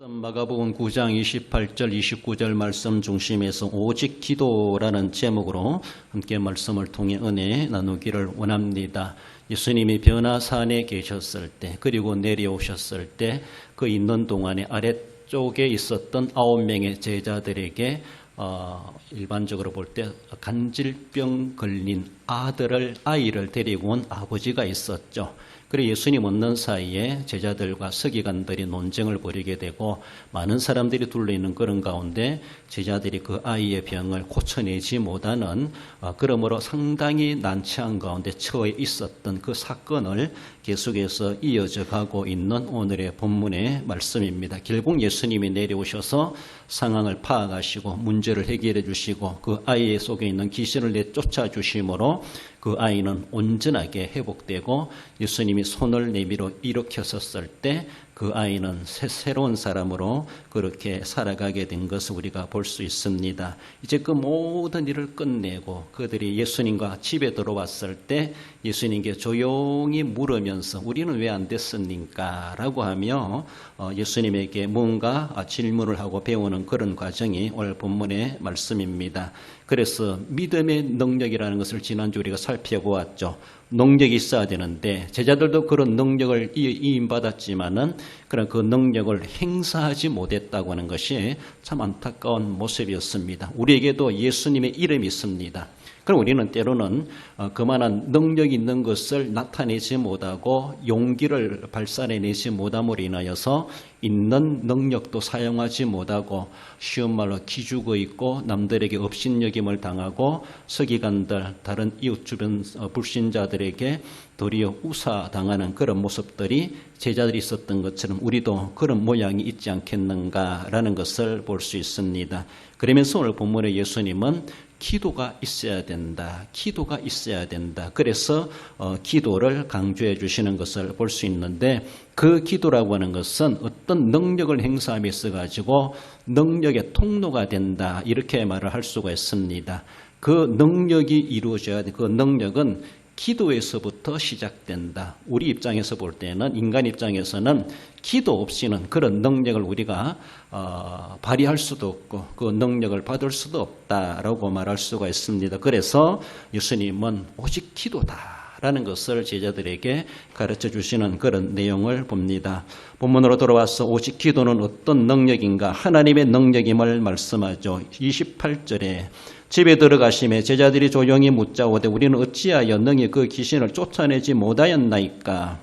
마가복음 9장 28절 29절 말씀 중심에서 오직 기도라는 제목으로 함께 말씀을 통해 은혜 나누기를 원합니다. 예수님이 변화산에 계셨을 때 그리고 내려오셨을 때 그 있는 동안에 아래쪽에 있었던 9명의 제자들에게 일반적으로 볼 때 간질병 걸린 아이를 데리고 온 아버지가 있었죠. 그리고 예수님 없는 사이에 제자들과 서기관들이 논쟁을 벌이게 되고 많은 사람들이 둘러있는 그런 가운데 제자들이 그 아이의 병을 고쳐내지 못하는 그러므로 상당히 난처한 가운데 처해 있었던 그 사건을 계속해서 이어져 가고 있는 오늘의 본문의 말씀입니다. 결국 예수님이 내려오셔서 상황을 파악하시고 문제를 해결해 주시고 그 아이 속에 있는 귀신을 내쫓아 주심으로 그 아이는 온전하게 회복되고 예수님이 손을 내밀어 일으켰었을 때 그 아이는 새로운 사람으로 그렇게 살아가게 된 것을 우리가 볼 수 있습니다. 이제 그 모든 일을 끝내고 그들이 예수님과 집에 들어왔을 때 예수님께 조용히 물으면서 우리는 왜 안 됐습니까? 라고 하며 예수님에게 뭔가 질문을 하고 배우는 그런 과정이 오늘 본문의 말씀입니다. 그래서 믿음의 능력이라는 것을 지난주 우리가 살펴보았죠. 능력이 있어야 되는데 제자들도 그런 능력을 이임받았지만은 그런 그 능력을 행사하지 못했다고 하는 것이 참 안타까운 모습이었습니다. 우리에게도 예수님의 이름이 있습니다. 그럼 우리는 때로는 그만한 능력이 있는 것을 나타내지 못하고 용기를 발산해내지 못함으로 인하여서 있는 능력도 사용하지 못하고 쉬운 말로 기죽어 있고 남들에게 업신여김을 당하고 서기관들 다른 이웃 주변 불신자들에게 도리어 우사당하는 그런 모습들이 제자들이 있었던 것처럼 우리도 그런 모양이 있지 않겠는가라는 것을 볼 수 있습니다. 그러면서 오늘 본문의 예수님은 기도가 있어야 된다. 기도가 있어야 된다. 그래서 기도를 강조해 주시는 것을 볼 수 있는데 그 기도라고 하는 것은 어떤 능력을 행사함에 있어 가지고 능력의 통로가 된다. 이렇게 말을 할 수가 있습니다. 그 능력이 이루어져야 돼. 그 능력은 기도에서부터 시작된다. 우리 입장에서 볼 때는 인간 입장에서는 기도 없이는 그런 능력을 우리가 발휘할 수도 없고 그 능력을 받을 수도 없다라고 말할 수가 있습니다. 그래서 예수님은 오직 기도다라는 것을 제자들에게 가르쳐 주시는 그런 내용을 봅니다. 본문으로 돌아와서 오직 기도는 어떤 능력인가? 하나님의 능력임을 말씀하죠. 28절에 집에 들어가심에 제자들이 조용히 묻자오되 우리는 어찌하여 능히 그 귀신을 쫓아내지 못하였나이까?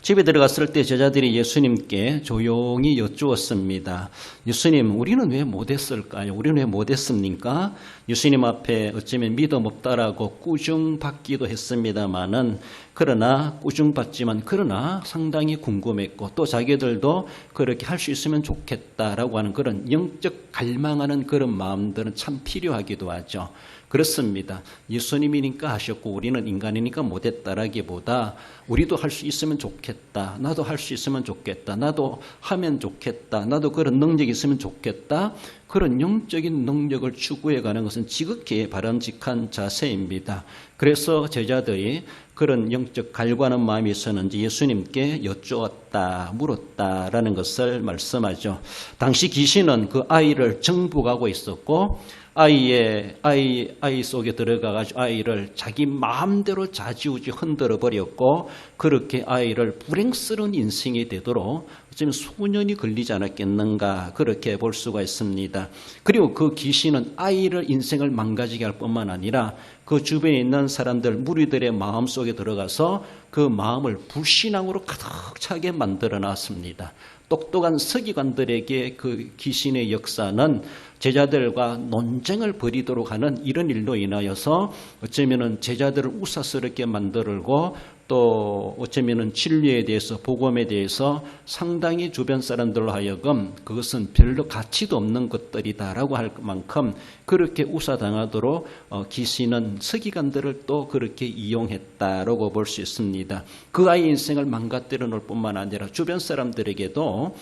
집에 들어갔을 때 제자들이 예수님께 조용히 여쭈었습니다. 예수님, 우리는 왜 못했을까요? 우리는 왜 못했습니까? 예수님 앞에 어쩌면 믿음 없다라고 꾸중받기도 했습니다마는 그러나 꾸중받지만 그러나 상당히 궁금했고 또 자기들도 그렇게 할 수 있으면 좋겠다라고 하는 그런 영적 갈망하는 그런 마음들은 참 필요하기도 하죠. 그렇습니다. 예수님이니까 하셨고 우리는 인간이니까 못했다라기보다 우리도 할 수 있으면 좋겠다. 나도 할 수 있으면 좋겠다. 나도 하면 좋겠다. 나도 그런 능력이 있으면 좋겠다. 그런 영적인 능력을 추구해가는 것은 지극히 바람직한 자세입니다. 그래서 제자들이 그런 영적 갈구하는 마음이 있었는지 예수님께 여쭈었다, 물었다라는 것을 말씀하죠. 당시 귀신은 그 아이를 정복하고 있었고 아이 속에 들어가가지고 아이를 자기 마음대로 좌지우지 흔들어 버렸고 그렇게 아이를 불행스러운 인생이 되도록 어쩌면 수년이 걸리지 않았겠는가 그렇게 볼 수가 있습니다. 그리고 그 귀신은 아이를 인생을 망가지게 할 뿐만 아니라 그 주변에 있는 사람들 무리들의 마음속에 들어가서 그 마음을 불신앙으로 가득 차게 만들어 놨습니다. 똑똑한 서기관들에게 그 귀신의 역사는 제자들과 논쟁을 벌이도록 하는 이런 일로 인하여서 어쩌면은 제자들을 우사스럽게 만들고 또 어쩌면은 진리에 대해서 복음에 대해서 상당히 주변 사람들로 하여금 그것은 별로 가치도 없는 것들이다라고 할 만큼 그렇게 우사당하도록 귀신은 서기관들을 또 그렇게 이용했다라고 볼 수 있습니다. 그 아이 인생을 망가뜨려 놓을 뿐만 아니라 주변 사람들에게도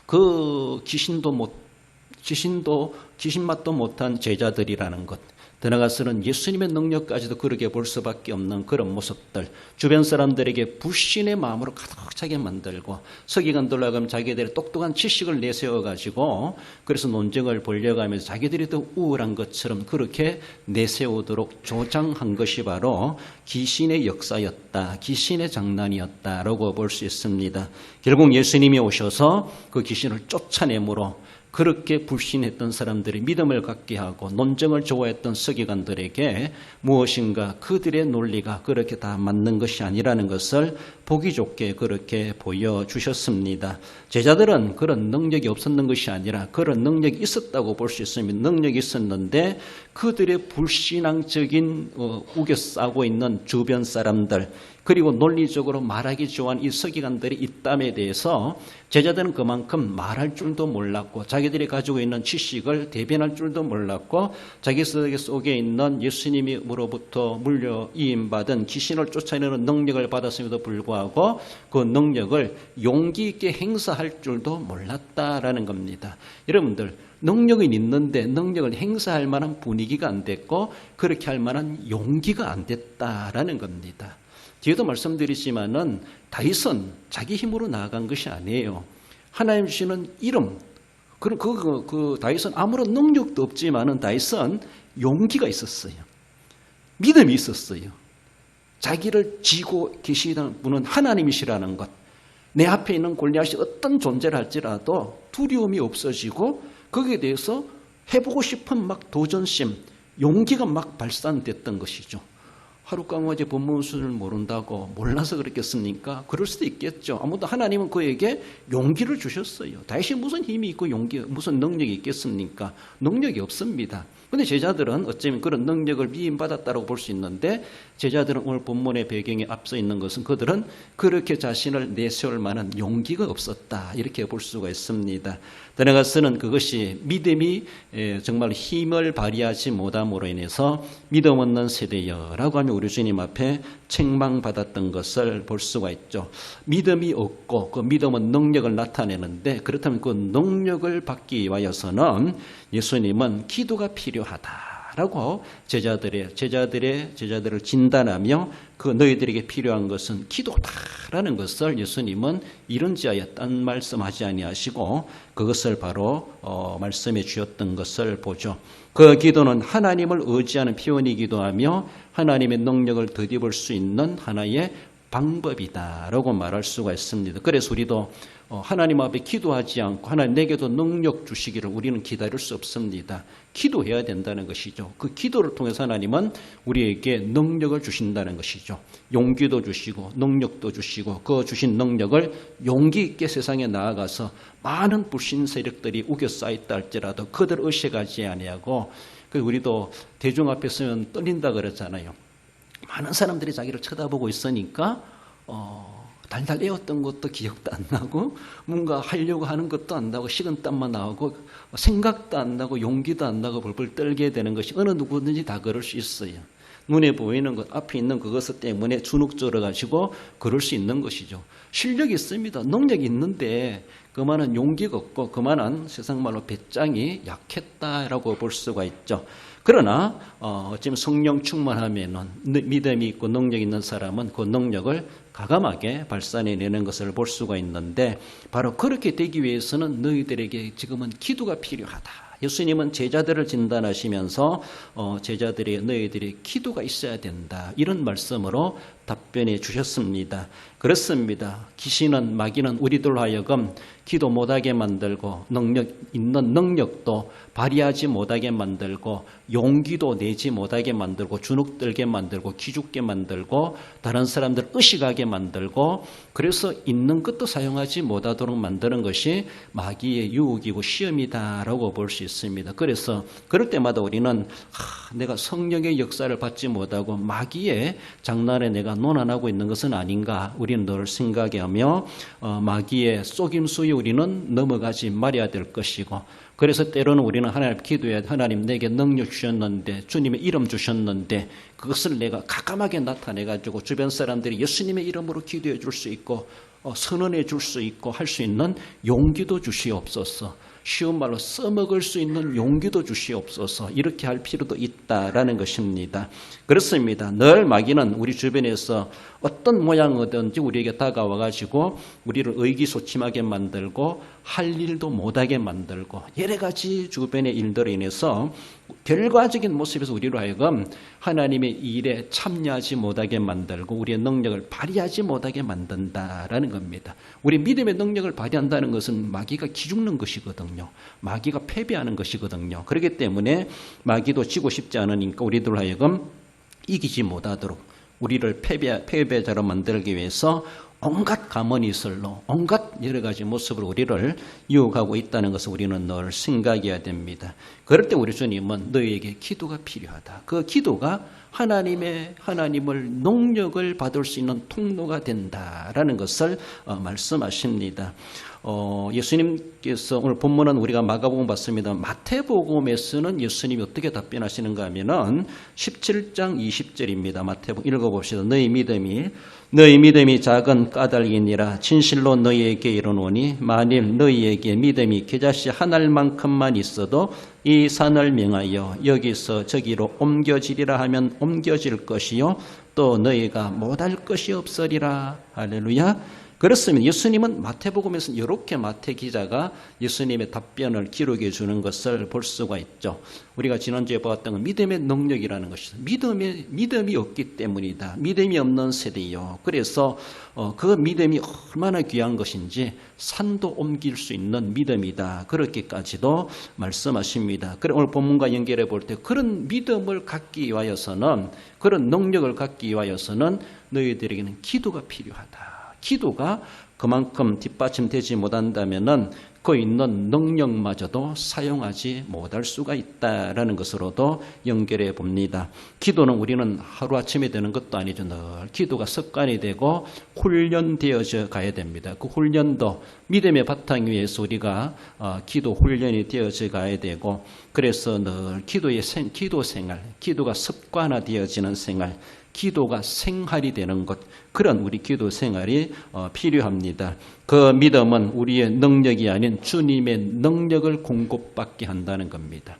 그 귀신 맛도 못한 제자들이라는 것, 더 나아가서는 예수님의 능력까지도 그렇게 볼 수밖에 없는 그런 모습들, 주변 사람들에게 불신의 마음으로 가득 차게 만들고 서기관들로 하여금 자기들의 똑똑한 지식을 내세워가지고 그래서 논쟁을 벌려가면서 자기들이 더 우월한 것처럼 그렇게 내세우도록 조장한 것이 바로 귀신의 역사였다, 귀신의 장난이었다라고 볼 수 있습니다. 결국 예수님이 오셔서 그 귀신을 쫓아내므로 그렇게 불신했던 사람들이 믿음을 갖게 하고 논쟁을 좋아했던 서기관들에게 무엇인가 그들의 논리가 그렇게 다 맞는 것이 아니라는 것을 보기 좋게 그렇게 보여주셨습니다. 제자들은 그런 능력이 없었는 것이 아니라 그런 능력이 있었다고 볼 수 있습니다. 능력이 있었는데 그들의 불신앙적인 우겨 싸고 있는 주변 사람들, 그리고 논리적으로 말하기 좋아하는 이 서기관들이 있담에 대해서 제자들은 그만큼 말할 줄도 몰랐고 자기들이 가지고 있는 지식을 대변할 줄도 몰랐고 자기 속에 있는 예수님으로부터 물려 이임받은 귀신을 쫓아내는 능력을 받았음에도 불구하고 그 능력을 용기 있게 행사할 줄도 몰랐다라는 겁니다. 여러분들, 능력은 있는데 능력을 행사할 만한 분위기가 안 됐고 그렇게 할 만한 용기가 안 됐다라는 겁니다. 뒤에도 말씀드리지만은 다윗은 자기 힘으로 나아간 것이 아니에요. 하나님 주시는 이름, 그 다윗은 아무런 능력도 없지만은 다윗은 용기가 있었어요. 믿음이 있었어요. 자기를 지고 계시는 분은 하나님이시라는 것. 내 앞에 있는 골리앗이 어떤 존재를 할지라도 두려움이 없어지고 거기에 대해서 해보고 싶은 막 도전심, 용기가 막 발산됐던 것이죠. 하룻강화제 법문수를 모른다고 몰라서 그랬겠습니까? 그럴 수도 있겠죠. 아무튼 하나님은 그에게 용기를 주셨어요. 다윗이 무슨 힘이 있고 무슨 능력이 있겠습니까? 능력이 없습니다. 그런데 제자들은 어쩌면 그런 능력을 위임받았다고 볼 수 있는데 제자들은 오늘 본문의 배경에 앞서 있는 것은 그들은 그렇게 자신을 내세울 만한 용기가 없었다, 이렇게 볼 수가 있습니다. 더 나아가서는 그것이 믿음이 정말 힘을 발휘하지 못함으로 인해서 믿음 없는 세대여라고 하면 우리 주님 앞에 책망받았던 것을 볼 수가 있죠. 믿음이 없고 그 믿음은 능력을 나타내는데 그렇다면 그 능력을 받기 위하여서는 예수님은 기도가 필요하다라고 제자들을 진단하며 그 너희들에게 필요한 것은 기도다라는 것을 예수님은 이런지하여 딴 말씀하지 아니하시고 그것을 바로 말씀해 주셨던 것을 보죠. 그 기도는 하나님을 의지하는 표현이기도 하며 하나님의 능력을 덧입을 수 있는 하나의 방법이다라고 말할 수가 있습니다. 그래서 우리도 하나님 앞에 기도하지 않고 하나님 내게도 능력 주시기를 우리는 기다릴 수 없습니다. 기도해야 된다는 것이죠. 그 기도를 통해서 하나님은 우리에게 능력을 주신다는 것이죠. 용기도 주시고 능력도 주시고 그 주신 능력을 용기 있게 세상에 나아가서 많은 불신 세력들이 우겨 쌓였다 할지라도 그들을 의식하지 아니하고 우리도 대중 앞에 서면 떨린다 그러잖아요. 많은 사람들이 자기를 쳐다보고 있으니까 달달 애웠던 것도 기억도 안 나고 뭔가 하려고 하는 것도 안 나고 식은땀만 나오고 생각도 안 나고 용기도 안 나고 벌벌 떨게 되는 것이 어느 누구든지 다 그럴 수 있어요. 눈에 보이는 것, 앞에 있는 그것 때문에 주눅 들어가지고 그럴 수 있는 것이죠. 실력이 있습니다. 능력이 있는데 그만한 용기가 없고 그만한 세상말로 배짱이 약했다라고 볼 수가 있죠. 그러나 어쩌면 성령 충만하면은 믿음이 있고 능력이 있는 사람은 그 능력을 과감하게 발산해내는 것을 볼 수가 있는데 바로 그렇게 되기 위해서는 너희들에게 지금은 기도가 필요하다. 예수님은 제자들을 진단하시면서 제자들의 너희들의 기도가 있어야 된다, 이런 말씀으로 답변해 주셨습니다. 그렇습니다. 귀신은 마귀는 우리들로 하여금 기도 못하게 만들고 있는 능력도 발휘하지 못하게 만들고 용기도 내지 못하게 만들고 주눅들게 만들고 기죽게 만들고 다른 사람들 의식하게 만들고 그래서 있는 것도 사용하지 못하도록 만드는 것이 마귀의 유혹이고 시험이다라고 볼 수 있습니다. 그래서 그럴 때마다 우리는 내가 성령의 역사를 받지 못하고 마귀의 장난에 내가 논한하고 있는 것은 아닌가 우리는 늘 생각하며 마귀의 속임수에 우리는 넘어가지 말아야 될 것이고 그래서 때로는 우리는 하나님 기도해야 하나님 내게 능력 주셨는데 주님의 이름 주셨는데 그것을 내가 가감하게 나타내가지고 주변 사람들이 예수님의 이름으로 기도해 줄 수 있고 선언해 줄 수 있고 할 수 있는 용기도 주시옵소서. 쉬운 말로 써먹을 수 있는 용기도 주시옵소서. 이렇게 할 필요도 있다라는 것입니다. 그렇습니다. 늘 마귀는 우리 주변에서 어떤 모양이든지 우리에게 다가와가지고 우리를 의기소침하게 만들고 할 일도 못하게 만들고 여러 가지 주변의 일들로 인해서 결과적인 모습에서 우리로 하여금 하나님의 일에 참여하지 못하게 만들고 우리의 능력을 발휘하지 못하게 만든다라는 겁니다. 우리 믿음의 능력을 발휘한다는 것은 마귀가 기죽는 것이거든요. 마귀가 패배하는 것이거든요. 그렇기 때문에 마귀도 지고 싶지 않으니까 우리들 하여금 이기지 못하도록 우리를 패배자로 만들기 위해서 온갖 가문이설로 온갖 여러 가지 모습으로 우리를 유혹하고 있다는 것을 우리는 늘 생각해야 됩니다. 그럴 때 우리 주님은 너희에게 기도가 필요하다. 그 기도가 하나님을 능력을 받을 수 있는 통로가 된다라는 것을 말씀하십니다. 예수님께서 오늘 본문은 우리가 마가복음 봤습니다. 마태복음에서는 예수님이 어떻게 답변하시는가 하면은 17장 20절입니다. 마태복음 읽어봅시다. 너희 믿음이 작은 까닭이니라. 진실로 너희에게 이르노니 만일 너희에게 믿음이 겨자씨 한 알만큼만 있어도 이 산을 명하여 여기서 저기로 옮겨지리라 하면 옮겨질 것이요 또 너희가 못할 것이 없으리라. 할렐루야. 그렇습니다. 예수님은 마태복음에서는 이렇게 마태 기자가 예수님의 답변을 기록해 주는 것을 볼 수가 있죠. 우리가 지난주에 보았던 건 믿음의 능력이라는 것이죠. 믿음이 없기 때문이다. 믿음이 없는 세대요. 그래서 그 믿음이 얼마나 귀한 것인지 산도 옮길 수 있는 믿음이다. 그렇게까지도 말씀하십니다. 그래 오늘 본문과 연결해 볼 때 그런 믿음을 갖기 위하여서는 그런 능력을 갖기 위하여서는 너희들에게는 기도가 필요하다. 기도가 그만큼 뒷받침되지 못한다면은 그 있는 능력마저도 사용하지 못할 수가 있다라는 것으로도 연결해 봅니다. 기도는 우리는 하루아침에 되는 것도 아니죠. 늘 기도가 습관이 되고 훈련되어져 가야 됩니다. 그 훈련도 믿음의 바탕 위에서 우리가 기도 훈련이 되어져 가야 되고 그래서 늘 기도 생활, 기도가 습관화되어지는 생활, 기도가 생활이 되는 것, 그런 우리 기도 생활이 필요합니다. 그 믿음은 우리의 능력이 아닌 주님의 능력을 공급받게 한다는 겁니다.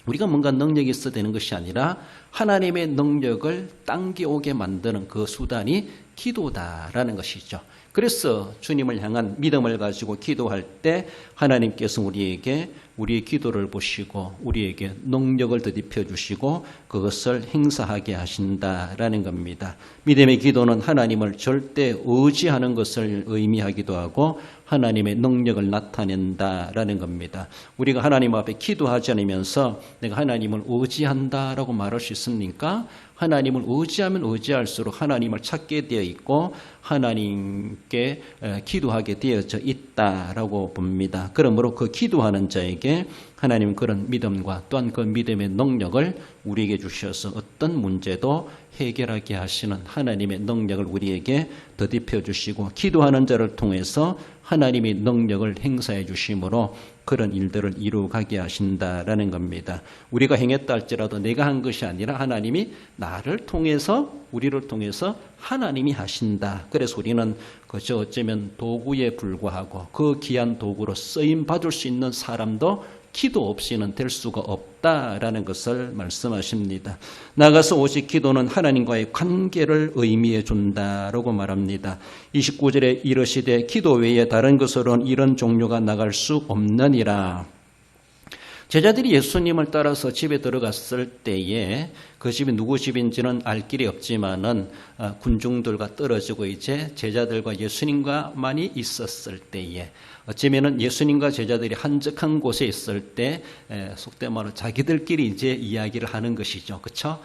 우리가 뭔가 능력이 있어야 되는 것이 아니라 하나님의 능력을 당겨오게 만드는 그 수단이 기도다라는 것이죠. 그래서 주님을 향한 믿음을 가지고 기도할 때 하나님께서 우리에게 우리의 기도를 보시고 우리에게 능력을 더딥혀 주시고 그것을 행사하게 하신다라는 겁니다. 믿음의 기도는 하나님을 절대 의지하는 것을 의미하기도 하고 하나님의 능력을 나타낸다라는 겁니다. 우리가 하나님 앞에 기도하지 않으면서 내가 하나님을 의지한다라고 말할 수 있습니까? 하나님을 의지하면 의지할수록 하나님을 찾게 되어 있고 하나님께 기도하게 되어져 있다라고 봅니다. 그러므로 그 기도하는 자에게 하나님 그런 믿음과 또한 그 믿음의 능력을 우리에게 주셔서 어떤 문제도 해결하게 하시는 하나님의 능력을 우리에게 더딥혀 주시고 기도하는 자를 통해서 하나님의 능력을 행사해 주심으로 그런 일들을 이루어가게 하신다라는 겁니다. 우리가 행했다 할지라도 내가 한 것이 아니라 하나님이 나를 통해서 우리를 통해서 하나님이 하신다. 그래서 우리는 그저 어쩌면 도구에 불과하고 그 귀한 도구로 쓰임 받을 수 있는 사람도 기도 없이는 될 수가 없다라는 것을 말씀하십니다. 나가서 오직 기도는 하나님과의 관계를 의미해 준다라고 말합니다. 29절에 이르시되 기도 외에 다른 것으로는 이런 종류가 나갈 수 없느니라. 제자들이 예수님을 따라서 집에 들어갔을 때에 그 집이 누구 집인지는 알 길이 없지만은 군중들과 떨어지고 이제 제자들과 예수님과만이 있었을 때에 어쩌면은 예수님과 제자들이 한적한 곳에 있을 때 속된 말로 자기들끼리 이제 이야기를 하는 것이죠. 그렇죠?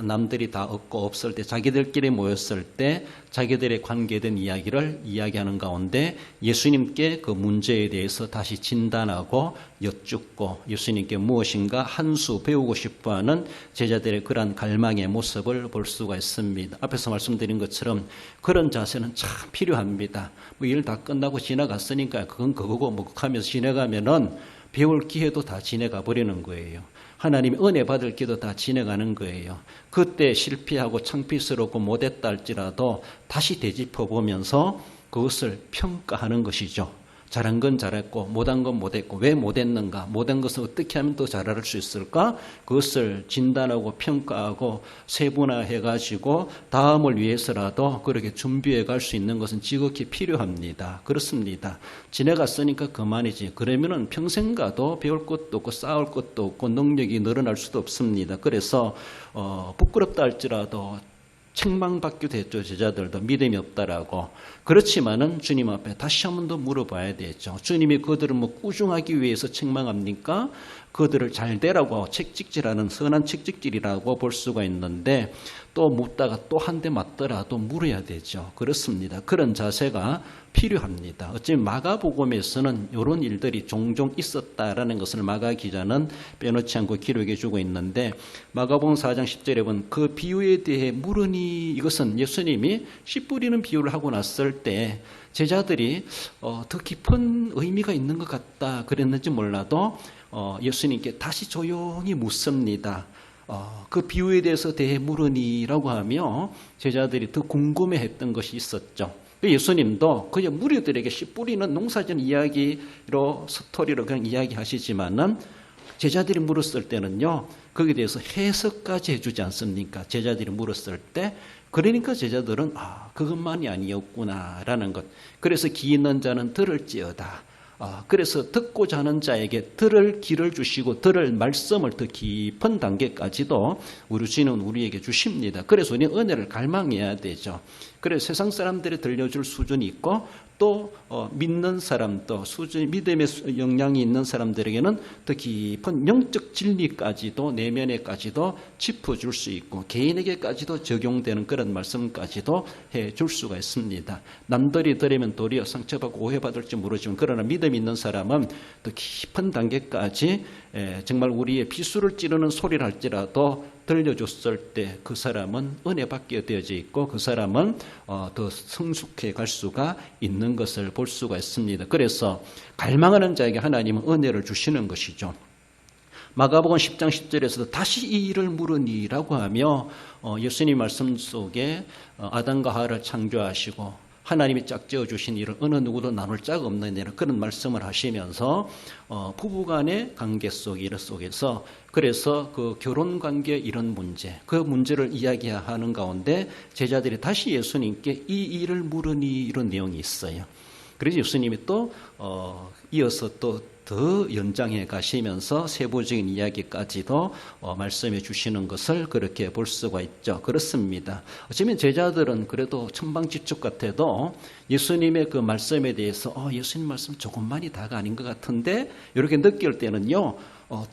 남들이 다 없고 없을 때 자기들끼리 모였을 때 자기들의 관계된 이야기를 이야기하는 가운데 예수님께 그 문제에 대해서 다시 진단하고 여쭙고 예수님께 무엇인가 한 수 배우고 싶어하는 제자들의 그러한 갈망의 모습을 볼 수가 있습니다. 앞에서 말씀드린 것처럼 그런 자세는 참 필요합니다. 뭐 일 다 끝나고 지나갔으니까 그건 그거고 뭐 하면서 지나가면은 배울 기회도 다 지나가 버리는 거예요. 하나님의 은혜 받을 기도 다 지나가는 거예요. 그때 실패하고 창피스럽고 못했다 할지라도 다시 되짚어 보면서 그것을 평가하는 것이죠. 잘한 건 잘했고 못한 건 못했고 왜 못했는가, 못한 것을 어떻게 하면 더 잘할 수 있을까, 그것을 진단하고 평가하고 세분화해가지고 다음을 위해서라도 그렇게 준비해 갈 수 있는 것은 지극히 필요합니다. 그렇습니다. 지내갔으니까 그만이지, 그러면은 평생 가도 배울 것도 없고 쌓을 것도 없고 능력이 늘어날 수도 없습니다. 그래서 부끄럽다 할지라도 책망받기도 했죠. 제자들도 믿음이 없다라고. 그렇지만은 주님 앞에 다시 한 번 더 물어봐야 되죠. 주님이 그들을 꾸중하기 위해서 책망합니까? 그들을 잘 되라고 책찍질하는 선한 책찍질이라고 볼 수가 있는데, 또 묻다가 또 한 대 맞더라도 물어야 되죠. 그렇습니다. 그런 자세가 필요합니다. 어쩌면 마가복음에서는 이런 일들이 종종 있었다라는 것을 마가 기자는 빼놓지 않고 기록해 주고 있는데, 마가복음 4장 10절에 보면 그 비유에 대해 물으니, 이것은 예수님이 씨 뿌리는 비유를 하고 났을 때 제자들이 더 깊은 의미가 있는 것 같다 그랬는지 몰라도 예수님께 다시 조용히 묻습니다. 그 비유에 대해서 대해 물으니라고 하며 제자들이 더 궁금해했던 것이 있었죠. 예수님도 그냥 무리들에게 씨 뿌리는 농사짓는 이야기로, 스토리로 그냥 이야기하시지만은 제자들이 물었을 때는요, 거기에 대해서 해석까지 해주지 않습니까? 제자들이 물었을 때. 그러니까 제자들은 그것만이 아니었구나라는 것. 그래서 귀 있는 자는 들을지어다. 그래서 듣고자 하는 자에게 들을 길을 주시고 들을 말씀을 더 깊은 단계까지도 우리 주님은 우리에게 주십니다. 그래서 우리는 은혜를 갈망해야 되죠. 그래서 세상 사람들이 들려줄 수준이 있고, 또 믿는 사람도 믿음의 영향이 있는 사람들에게는 더 깊은 영적 진리까지도, 내면에까지도 짚어줄 수 있고, 개인에게까지도 적용되는 그런 말씀까지도 해줄 수가 있습니다. 남들이 들으면 도리어 상처받고 오해받을지 모르지만, 그러나 믿음 있는 사람은 더 깊은 단계까지 정말 우리의 비수를 찌르는 소리를 할지라도 들려줬을 때 그 사람은 은혜 받게 되어져 있고, 그 사람은 더 성숙해 갈 수가 있는 것을 볼 수가 있습니다. 그래서 갈망하는 자에게 하나님은 은혜를 주시는 것이죠. 마가복음 10장 10절에서도 다시 이 일을 물으니라고 하며 예수님 말씀 속에 아담과 하와를 창조하시고 하나님이 짝지어 주신 일을 어느 누구도 나눌 짝 없는 일을, 그런 말씀을 하시면서 부부간의 관계 속에서 그래서 그 결혼 관계 이런 문제, 그 문제를 이야기하는 가운데 제자들이 다시 예수님께 이 일을 물으니, 이런 내용이 있어요. 그래서 예수님이 또 이어서 또 더 연장해 가시면서 세부적인 이야기까지도 말씀해 주시는 것을 그렇게 볼 수가 있죠. 그렇습니다. 어쩌면 제자들은 그래도 천방지축 같아도 예수님의 그 말씀에 대해서 예수님 말씀 조금만이 다가 아닌 것 같은데, 이렇게 느낄 때는요,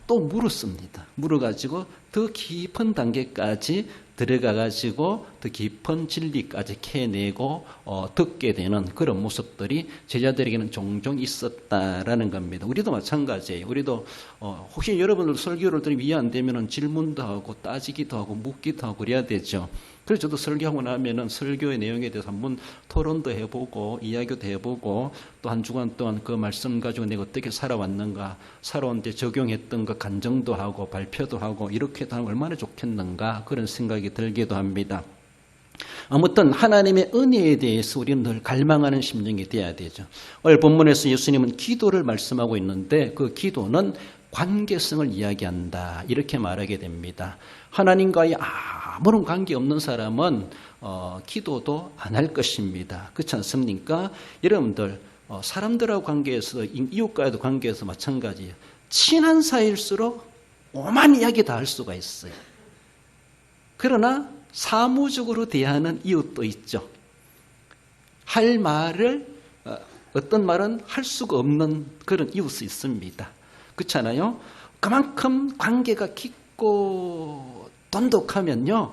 또 물었습니다. 물어가지고 더 깊은 단계까지 들어가가지고 더 깊은 진리까지 캐내고 듣게 되는 그런 모습들이 제자들에게는 종종 있었다라는 겁니다. 우리도 마찬가지예요. 우리도 혹시 여러분들 설교를 들으면 이해 안 되면 질문도 하고 따지기도 하고 묻기도 하고 그래야 되죠. 그래서 저도 설교하고 나면은 설교의 내용에 대해서 한번 토론도 해보고 이야기도 해보고, 또 한 주간 동안 그 말씀 가지고 내가 어떻게 살아왔는가, 살아온 데 적용했던 거 간증도 하고 발표도 하고, 이렇게 하면 얼마나 좋겠는가, 그런 생각이 들기도 합니다. 아무튼 하나님의 은혜에 대해서 우리는 늘 갈망하는 심령이 되어야 되죠. 오늘 본문에서 예수님은 기도를 말씀하고 있는데, 그 기도는 관계성을 이야기한다, 이렇게 말하게 됩니다. 하나님과의 아무런 관계 없는 사람은 기도도 안 할 것입니다. 그렇지 않습니까? 여러분들 사람들하고 관계에서, 이웃과의 관계에서 마찬가지예요. 친한 사이일수록 오만 이야기 다 할 수가 있어요. 그러나 사무적으로 대하는 이웃도 있죠. 할 말을, 어떤 말은 할 수가 없는 그런 이웃이 있습니다. 그렇잖아요? 그만큼 관계가 깊고 돈독하면요,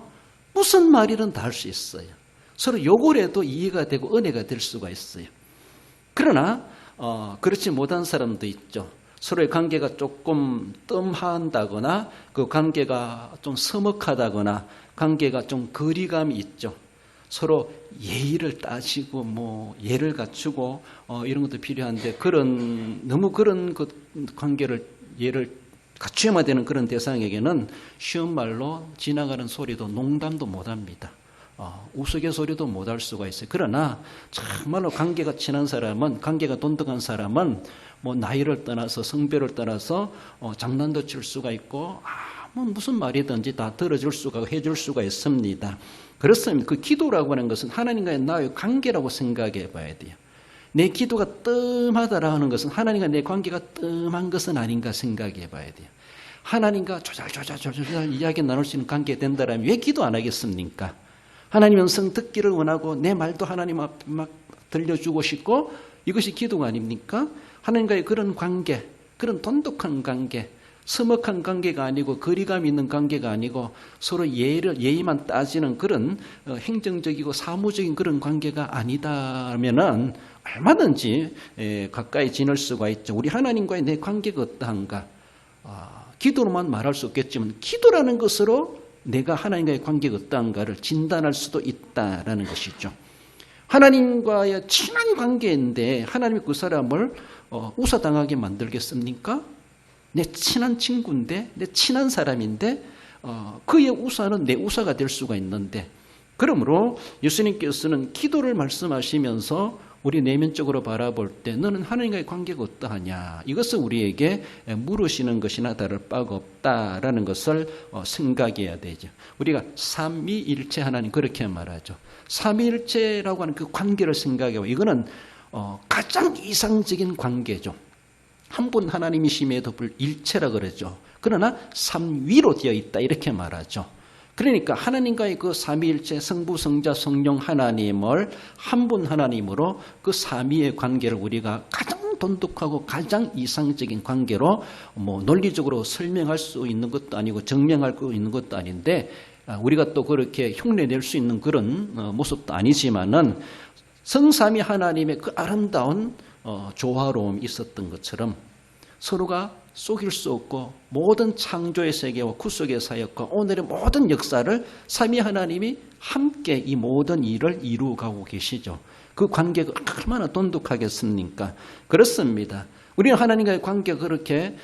무슨 말이든 다 할 수 있어요. 서로 욕을 해도 이해가 되고 은혜가 될 수가 있어요. 그러나 그렇지 못한 사람도 있죠. 서로의 관계가 조금 뜸한다거나, 그 관계가 좀 서먹하다거나, 관계가 좀 거리감이 있죠. 서로 예의를 따지고 예를 갖추고 이런 것도 필요한데, 너무 그런 그 관계를 예를 갖추어야만 되는 그런 대상에게는 쉬운 말로 지나가는 소리도 농담도 못합니다. 우스갯소리도 못할 수가 있어요. 그러나 정말로 관계가 친한 사람은, 관계가 돈독한 사람은 뭐 나이를 떠나서 성별을 떠나서 장난도 칠 수가 있고 뭐 무슨 말이든지 다 들어줄 수가, 해줄 수가 있습니다. 그렇습니다. 그 기도라고 하는 것은 하나님과의 나의 관계라고 생각해 봐야 돼요. 내 기도가 뜸하다라고 하는 것은 하나님과 내 관계가 뜸한 것은 아닌가 생각해 봐야 돼요. 하나님과 조잘조잘 이야기 나눌 수 있는 관계가 된다면 왜 기도 안 하겠습니까? 하나님 음성 듣기를 원하고 내 말도 하나님 앞에 막 들려주고 싶고 이것이 기도가 아닙니까? 하나님과의 그런 관계, 그런 돈독한 관계, 서먹한 관계가 아니고 거리감 있는 관계가 아니고 서로 예의만 따지는 그런 행정적이고 사무적인 그런 관계가 아니다면은 얼마든지 가까이 지낼 수가 있죠. 우리 하나님과의 내 관계가 어떠한가? 기도로만 말할 수 없겠지만 기도라는 것으로 내가 하나님과의 관계가 어떠한가를 진단할 수도 있다라는 것이죠. 하나님과의 친한 관계인데 하나님이 그 사람을 우사당하게 만들겠습니까? 내 친한 친구인데, 내 친한 사람인데 그의 우사는 내 우사가 될 수가 있는데, 그러므로 예수님께서는 기도를 말씀하시면서 우리 내면적으로 바라볼 때 너는 하나님과의 관계가 어떠하냐, 이것을 우리에게 물으시는 것이나 다를 바가 없다라는 것을 생각해야 되죠. 우리가 삼위일체 하나님 그렇게 말하죠. 삼위일체라고 하는 그 관계를 생각해요. 이거는 가장 이상적인 관계죠. 한 분 하나님이심에도 일체라 그러죠. 그러나 삼위로 되어 있다 이렇게 말하죠. 그러니까 하나님과의 그 삼위일체 성부 성자 성령 하나님을 한 분 하나님으로 그 삼위의 관계를 우리가 가장 돈독하고 가장 이상적인 관계로 뭐 논리적으로 설명할 수 있는 것도 아니고 증명할 수 있는 것도 아닌데 우리가 또 그렇게 흉내낼 수 있는 그런 모습도 아니지만은 성삼위 하나님의 그 아름다운 조화로움이 있었던 것처럼 서로가 속일 수 없고 모든 창조의 세계와 구속의 사역과 오늘의 모든 역사를 삼위 하나님이 함께 이 모든 일을 이루어가고 계시죠. 그 관계가 얼마나 돈독하겠습니까? 그렇습니다. 우리는 하나님과의 관계가 그렇게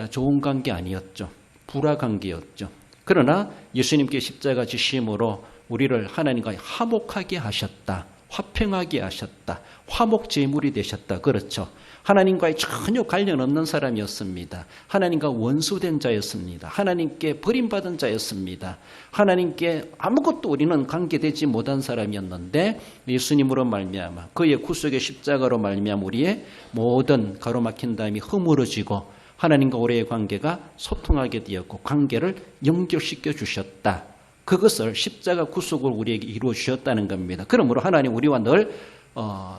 좋은 관계 아니었죠. 불화 관계였죠. 그러나 예수님께 십자가 지심으로 우리를 하나님과 화목하게 하셨다. 화평하게 하셨다. 화목제물이 되셨다. 그렇죠. 하나님과의 전혀 관련 없는 사람이었습니다. 하나님과 원수된 자였습니다. 하나님께 버림받은 자였습니다. 하나님께 아무것도 우리는 관계되지 못한 사람이었는데 예수님으로 말미암아 그의 구속의 십자가로 말미암아 우리의 모든 가로막힌 담이 허물어지고 하나님과 우리의 관계가 소통하게 되었고 관계를 연결시켜 주셨다. 그것을 십자가 구속을 우리에게 이루어 주셨다는 겁니다. 그러므로 하나님 우리와 늘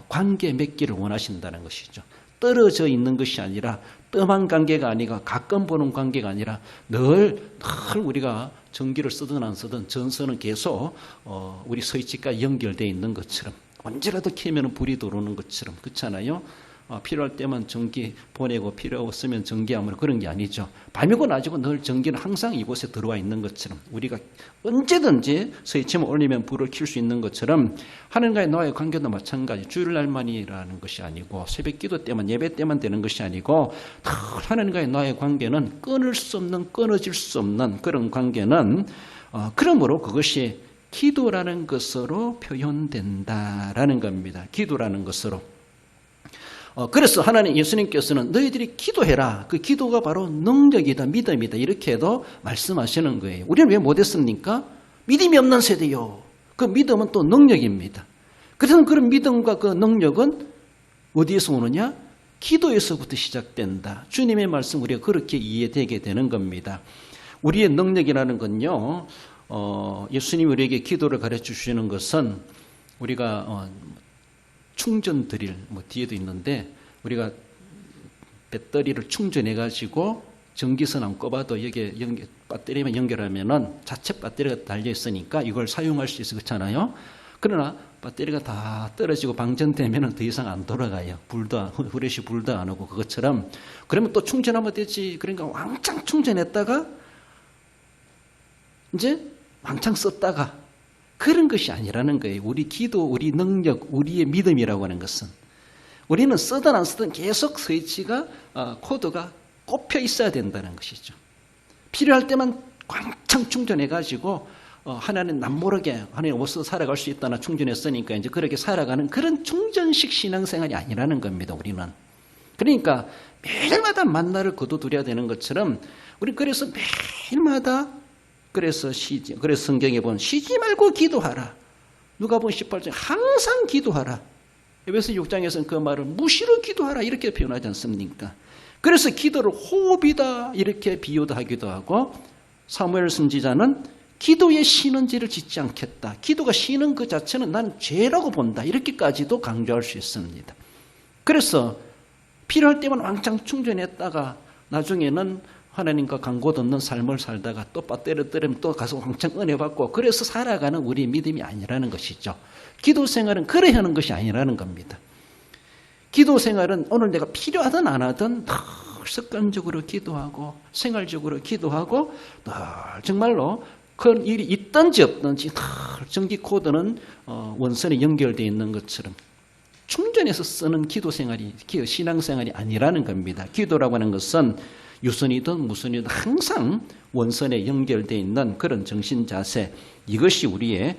관계 맺기를 원하신다는 것이죠. 떨어져 있는 것이 아니라 뜸한 관계가 아니라 가끔 보는 관계가 아니라 늘 우리가 전기를 쓰든 안 쓰든 전선은 계속 우리 서있지가 연결되어 있는 것처럼 언제라도 켜면 불이 들어오는 것처럼 그렇잖아요. 필요할 때만 전기 보내고 필요 없으면 전기하면 그런 게 아니죠. 밤이고 낮이고 늘 전기는 항상 이곳에 들어와 있는 것처럼 우리가 언제든지 스위치만 올리면 불을 켤 수 있는 것처럼 하나님과의 나와의 관계도 마찬가지. 주일날만이라는 것이 아니고 새벽 기도 때만 예배 때만 되는 것이 아니고 하나님과의 나와의 관계는 끊을 수 없는 끊어질 수 없는 그런 관계는 그러므로 그것이 기도라는 것으로 표현된다라는 겁니다. 기도라는 것으로. 그래서 하나님 예수님께서는 너희들이 기도해라. 그 기도가 바로 능력이다, 믿음이다 이렇게도 말씀하시는 거예요. 우리는 왜 못했습니까? 믿음이 없는 세대요. 그 믿음은 또 능력입니다. 그래서 그런 믿음과 그 능력은 어디에서 오느냐? 기도에서부터 시작된다. 주님의 말씀 우리가 그렇게 이해되게 되는 겁니다. 우리의 능력이라는 건요. 예수님이 우리에게 기도를 가르쳐 주시는 것은 우리가 충전 드릴 뒤에도 있는데 우리가 배터리를 충전해 가지고 전기선 안 꼽아도 여기에 배터리만 연결하면은 자체 배터리가 달려 있으니까 이걸 사용할 수 있어 그렇잖아요. 그러나 배터리가 다 떨어지고 방전되면은 더 이상 안 돌아가요. 후레쉬 불도 안 오고 그것처럼. 그러면 또 충전하면 되지. 그러니까 왕창 충전했다가 이제 왕창 썼다가 그런 것이 아니라는 거예요. 우리 기도, 우리 능력, 우리의 믿음이라고 하는 것은 우리는 쓰든 안 쓰든 계속 스위치가 코드가 꼽혀 있어야 된다는 것이죠. 필요할 때만 왕창 충전해가지고 하나님 남모르게 하나님 없어 살아갈 수 있다나 충전했으니까 이제 그렇게 살아가는 그런 충전식 신앙생활이 아니라는 겁니다. 우리는. 그러니까 매일마다 만나를 거둬들여야 되는 것처럼 우리 그래서 매일마다 그래서 성경에 보면 쉬지 말고 기도하라. 누가복음 18장 항상 기도하라. 에베소 6장에서는 그 말을 무시로 기도하라 이렇게 표현하지 않습니까? 그래서 기도를 호흡이다 이렇게 비유도 하기도 하고 사무엘 선지자는 기도에 쉬는 죄를 짓지 않겠다. 기도가 쉬는 그 자체는 난 죄라고 본다. 이렇게까지도 강조할 수 있습니다. 그래서 필요할 때만 왕창 충전했다가 나중에는 하나님과 간고 듣는 삶을 살다가 또 배터리 떨으면 또 가서 왕창 은혜 받고 그래서 살아가는 우리의 믿음이 아니라는 것이죠. 기도 생활은 그래 하는 것이 아니라는 겁니다. 기도 생활은 오늘 내가 필요하든 안 하든 늘 습관적으로 기도하고 생활적으로 기도하고 늘 정말로 큰 일이 있든지 없든지 늘 전기 코드는 원선에 연결되어 있는 것처럼 충전해서 쓰는 기도 생활이 신앙 생활이 아니라는 겁니다. 기도라고 하는 것은 유선이든 무선이든 항상 원선에 연결되어 있는 그런 정신 자세, 이것이 우리의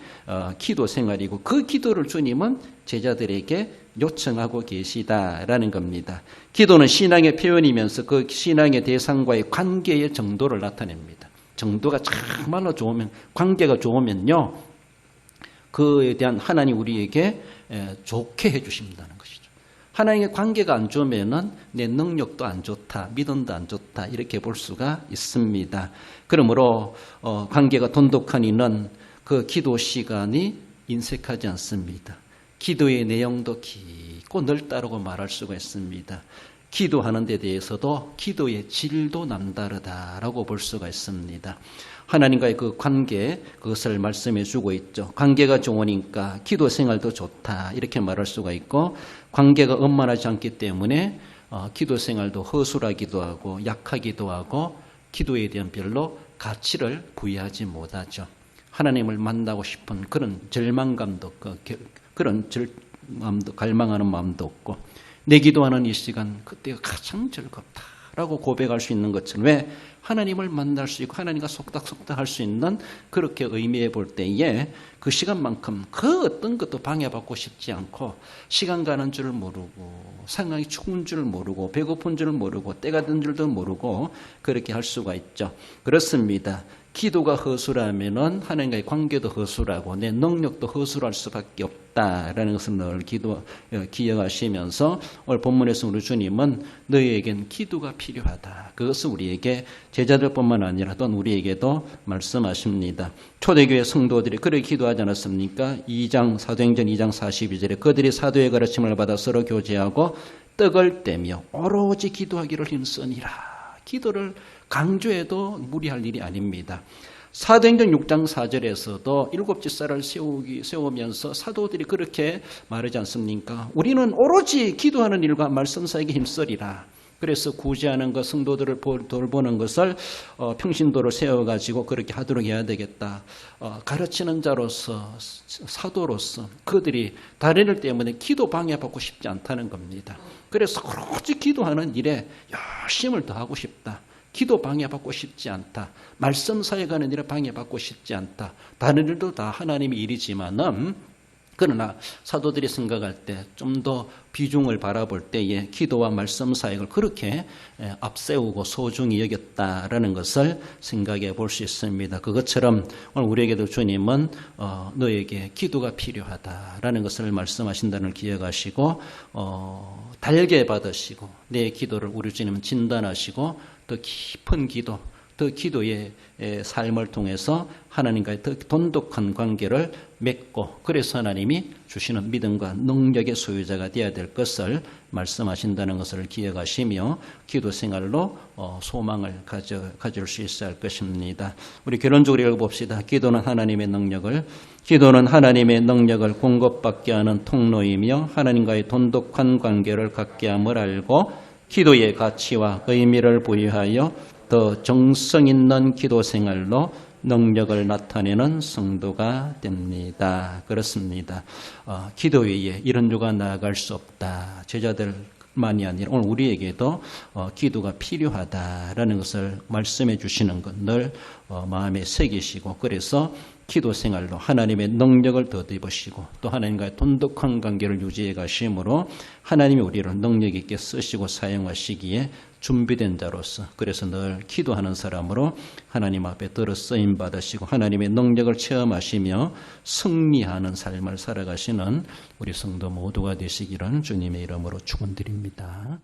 기도 생활이고 그 기도를 주님은 제자들에게 요청하고 계시다라는 겁니다. 기도는 신앙의 표현이면서 그 신앙의 대상과의 관계의 정도를 나타냅니다. 정도가 정말로 좋으면, 관계가 좋으면요, 그에 대한 하나님 우리에게 좋게 해주신다는 것이죠. 하나님의 관계가 안 좋으면은 내 능력도 안 좋다, 믿음도 안 좋다 이렇게 볼 수가 있습니다. 그러므로 관계가 돈독한 이는 그 기도 시간이 인색하지 않습니다. 기도의 내용도 깊고 넓다라고 말할 수가 있습니다. 기도하는 데 대해서도 기도의 질도 남다르다라고 볼 수가 있습니다. 하나님과의 그 관계, 그것을 말씀해 주고 있죠. 관계가 좋으니까 기도 생활도 좋다 이렇게 말할 수가 있고, 관계가 원만하지 않기 때문에 기도 생활도 허술하기도 하고 약하기도 하고 기도에 대한 별로 가치를 부여하지 못하죠. 하나님을 만나고 싶은 그런 절망감도 없고 그런 마음도, 갈망하는 마음도 없고, 내 기도하는 이 시간 그때가 가장 즐겁다라고 고백할 수 있는 것처럼, 왜 하나님을 만날 수 있고 하나님과 속닥속닥 할 수 있는 그렇게 의미해 볼 때에 그 시간만큼 그 어떤 것도 방해받고 싶지 않고, 시간 가는 줄을 모르고 상황이 추운 줄을 모르고 배고픈 줄을 모르고 때가 든 줄도 모르고 그렇게 할 수가 있죠. 그렇습니다. 기도가 허술하면은 하나님과의 관계도 허술하고 내 능력도 허술할 수밖에 없다라는 것을 늘 기억하시면서 오늘 본문에서 우리 주님은 너희에겐 기도가 필요하다. 그것을 우리에게, 제자들뿐만 아니라 또한 우리에게도 말씀하십니다. 초대교회 성도들이 그렇게 기도하지 않았습니까? 사도행전 2장 42절에 그들이 사도의 가르침을 받아 서로 교제하고 떡을 떼며 오로지 기도하기를 힘쓰니라. 기도를 강조해도 무리할 일이 아닙니다. 사도행전 6장 4절에서도 7집사를 세우면서 사도들이 그렇게 말하지 않습니까? 우리는 오로지 기도하는 일과 말씀 사역에 힘쓰리라. 그래서 구제하는 것, 성도들을 돌보는 것을 평신도를 세워가지고 그렇게 하도록 해야 되겠다. 가르치는 자로서, 사도로서 그들이 다른 일 때문에 기도 방해받고 싶지 않다는 겁니다. 그래서 오로지 기도하는 일에 열심을 더하고 싶다. 기도 방해받고 싶지 않다. 말씀 사역하는 일에 방해받고 싶지 않다. 다른 일도 다 하나님의 일이지만은, 그러나 사도들이 생각할 때 좀 더 비중을 바라볼 때에 기도와 말씀 사역을 그렇게 앞세우고 소중히 여겼다라는 것을 생각해 볼 수 있습니다. 그것처럼 오늘 우리에게도 주님은 너에게 기도가 필요하다라는 것을 말씀하신다는 걸 기억하시고 달게 받으시고 내 기도를 우리 주님은 진단하시고 더 깊은 기도, 더 기도의 삶을 통해서 하나님과의 더 돈독한 관계를 맺고, 그래서 하나님이 주시는 믿음과 능력의 소유자가 되어야 될 것을 말씀하신다는 것을 기억하시며 기도 생활로 소망을 가질 수 있어야 할 것입니다. 우리 결론적으로 읽어봅시다. 기도는 하나님의 능력을 공급받게 하는 통로이며 하나님과의 돈독한 관계를 갖게 함을 알고 기도의 가치와 의미를 부여하여 더 정성 있는 기도 생활로 능력을 나타내는 성도가 됩니다. 그렇습니다. 기도 외에 이런 주가 나아갈 수 없다. 제자들만이 아니라 오늘 우리에게도 기도가 필요하다라는 것을 말씀해 주시는 것 늘 마음에 새기시고, 그래서 기도 생활로 하나님의 능력을 더디 입으시고 또 하나님과의 돈독한 관계를 유지해 가심으로 하나님이 우리를 능력 있게 쓰시고 사용하시기에 준비된 자로서 그래서 늘 기도하는 사람으로 하나님 앞에 들어 쓰임 받으시고 하나님의 능력을 체험하시며 승리하는 삶을 살아가시는 우리 성도 모두가 되시기를 주님의 이름으로 축원드립니다.